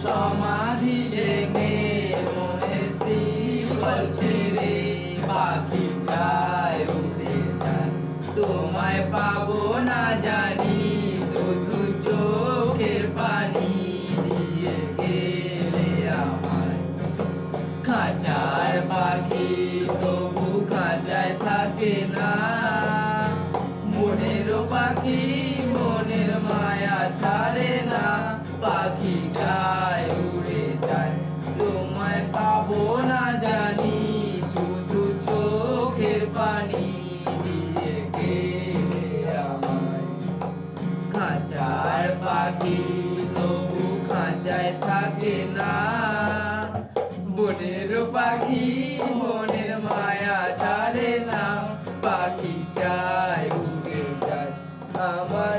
সমাধি ভেঙে মনে শিকল ছেড়ে পাখি যায় উড়ে যায়, তোমায় পাবো না জানি, শুধু চোখের পানি দিয়ে গেলে আমায়। খাঁচার পাখি তবু খাঁচায় থাকে না, মনের পাখি মনের মায়া ছাড়ে না, পাখি যায় উড়ে যায়, তোমায় পাবো না জানি, শুধু চোখের পানি দিয়ে গেলে আমায়। খাঁচার পাখি তবু খাঁচায় থাকে না, বনের পাখি মনের মায়া ছাড়ে না, পাখি যায় উড়ে যায়, আমার